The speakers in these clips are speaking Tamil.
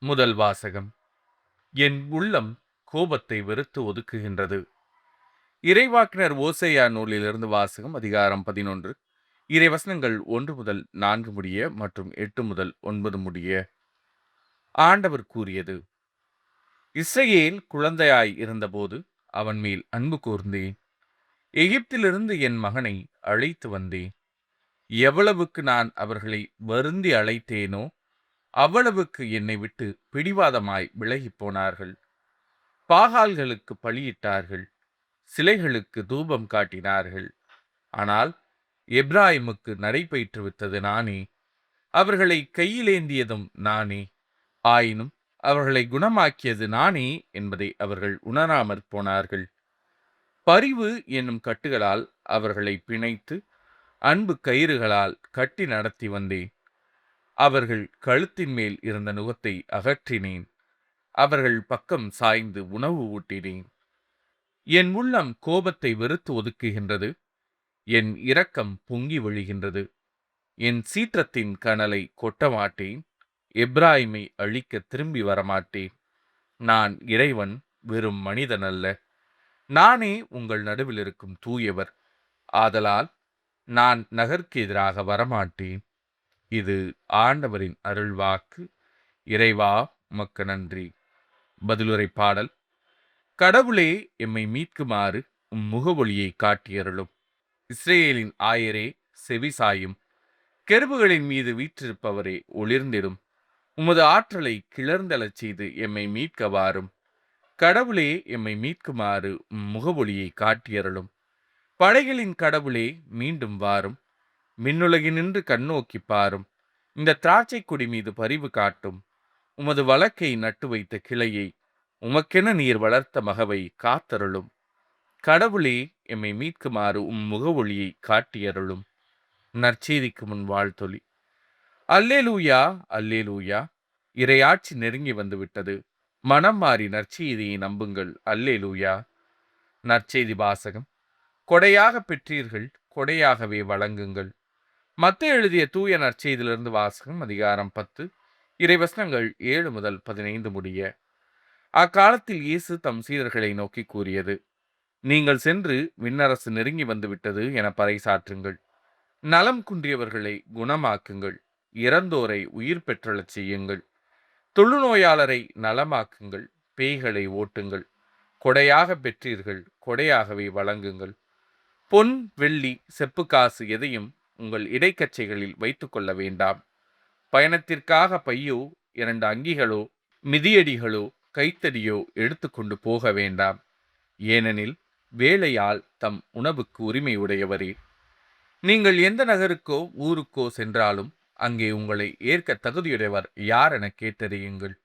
முதல் வாசகம். என் உள்ளம் கோபத்தை வெறுத்து ஒதுக்குகின்றது. இறைவாக்கினர் ஓசேயா நூலிலிருந்து வாசகம். அதிகாரம் 11. இறைவசனங்கள் 1 முதல் 4 முடிய மற்றும் 8 முதல் 9 முடிய. ஆண்டவர் கூறியது: இஸ்ரவேல் குழந்தையாய் இருந்தபோது அவன் மேல் அன்பு கூர்ந்தேன். எகிப்திலிருந்து என் மகனை அழைத்து வந்தேன். எவ்வளவுக்கு நான் அவர்களை வருந்தி அழைத்தேனோ அவ்வளவுக்கு என்னை விட்டு பிடிவாதமாய் விலகிப் போனார்கள். பாகால்களுக்கு பலியிட்டார்கள், சிலைகளுக்கு தூபம் காட்டினார்கள். ஆனால் எப்ராயிமுக்கு நடைபயிற்றுவித்தது நானே, அவர்களை கையிலேந்தியதும் நானே. ஆயினும் அவர்களை குணமாக்கியது நானே என்பதை அவர்கள் உணராமற் போனார்கள். பரிவு என்னும் கட்டுகளால் அவர்களை பிணைத்து அன்பு கயிறுகளால் கட்டி நடத்தி வந்தேன். அவர்கள் கழுத்தின் மேல் இருந்த நுகத்தை அகற்றினேன். அவர்கள் பக்கம் சாய்ந்து உணவு ஊட்டினேன். என் உள்ளம் கோபத்தை வெறுத்து ஒதுக்குகின்றது. என் இரக்கம் பொங்கி வழிகின்றது. என் சீற்றத்தின் கனலை கொட்ட மாட்டேன். எப்ராயிமை அழிக்க திரும்பி வரமாட்டேன். நான் இறைவன், வெறும் மனிதன் அல்ல. நானே உங்கள் நடுவில் இருக்கும் தூயவர். ஆதலால் நான் நகருக்கு எதிராக வரமாட்டேன். இது ஆண்டவரின் அருள்வாக்கு. இறைவா, உமக்கு நன்றி. பதிலுரை பாடல். கடவுளே, எம்மை மீட்குமாறு உம் முகவொளியை காட்டியருளும். இஸ்ரேலின் ஆயரே, செவிசாயும். கெருபுகளின் மீது வீற்றிருப்பவரே, ஒளிர்ந்திடும். உமது ஆற்றலை கிளர்ந்தெழச் செய்து எம்மை மீட்க வாரும். கடவுளே, எம்மை மீட்குமாறு உம் முகவொளியை காட்டியருளும். படைகளின் கடவுளே, மீண்டும் வாரும். மின்னுலகினின்று கண்ணோக்கி பாரும். இந்த திராட்சை கொடி மீது பரிவு காட்டும். உமது வழக்கை நட்டு வைத்த கிளையை, உமக்கென நீர் வளர்த்த மகவை காத்தருளும். கடவுளே, எம்மை மீட்குமாறு உம் முகவொளியை காட்டியருளும். நற்செய்திக்கு முன் வாழ்த்தொலி. அல்லேலூயா, அல்லேலூயா. இறையாட்சி நெருங்கி வந்துவிட்டது. மனம் மாறி நற்செய்தியை நம்புங்கள். அல்லேலூயா. நற்செய்தி வாசகம். கொடையாக பெற்றீர்கள், கொடையாகவே வழங்குங்கள். மத்தேயு எழுதிய தூய நற்செய்தியிலிருந்து வாசகம். அதிகாரம் 10. இறைவசனங்கள் 7 முதல் 15 முடிய. அக்காலத்தில் இயேசு தம் சீடர்களை நோக்கி கூறியது: நீங்கள் சென்று விண்ணரசு நெருங்கி வந்துவிட்டது என பறைசாற்றுங்கள். நலம் குன்றியவர்களை குணமாக்குங்கள். இறந்தோரை உயிர் பெற்றெழச் செய்யுங்கள். தொழுநோயாளரை நலமாக்குங்கள். பேய்களை ஓட்டுங்கள். கொடையாக பெற்றீர்கள், கொடையாகவே வழங்குங்கள். பொன், வெள்ளி, செப்பு காசு எதையும் உங்கள் இடைக்கச்சைகளில் வைத்துக் கொள்ள வேண்டாம். பயணத்திற்காக பையோ, 2 அங்கிகளோ, மிதியடிகளோ, கைத்தடியோ எடுத்துக்கொண்டு போக வேண்டாம். ஏனெனில் வேலையால் தம் உணவுக்கு உரிமை உடையவரே. நீங்கள் எந்த நகருக்கோ ஊருக்கோ சென்றாலும் அங்கே உங்களை ஏற்க தகுதியுடையவர் யார் என கேட்டறியுங்கள்.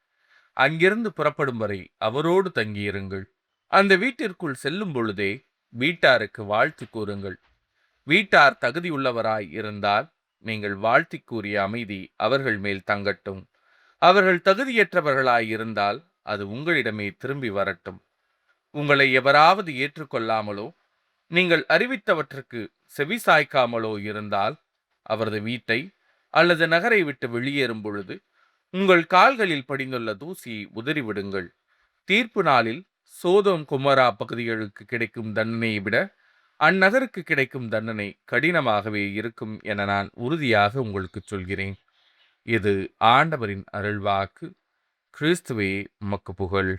அங்கிருந்து புறப்படும் வரை அவரோடு தங்கியிருங்கள். அந்த வீட்டிற்குள் செல்லும் பொழுதே வீட்டாருக்கு வாழ்த்து கூறுங்கள். வீட்டார் தகுதியுள்ளவராய் இருந்தால் நீங்கள் வாழ்த்தி கூறிய அமைதி அவர்கள் மேல் தங்கட்டும். அவர்கள் தகுதியற்றவர்களாய் இருந்தால் அது உங்களிடமே திரும்பி வரட்டும். உங்களை எவராவது ஏற்றுக்கொள்ளாமலோ நீங்கள் அறிவித்தவற்றுக்கு செவிசாய்க்காமலோ இருந்தால் அவரது வீட்டை அல்லது நகரை விட்டு வெளியேறும் பொழுது உங்கள் கால்களில் படிந்துள்ள தூசியை உதறிவிடுங்கள். தீர்ப்பு நாளில் சோதோம் கொமோரா பகுதிகளுக்கு கிடைக்கும் தண்டனையை விட அந்நகருக்கு கிடைக்கும் தண்டனை கடினமாகவே இருக்கும் என நான் உறுதியாக உங்களுக்கு சொல்கிறேன். இது ஆண்டவரின் அருள்வாக்கு. கிறிஸ்துவே, உமக்கு புகழ்.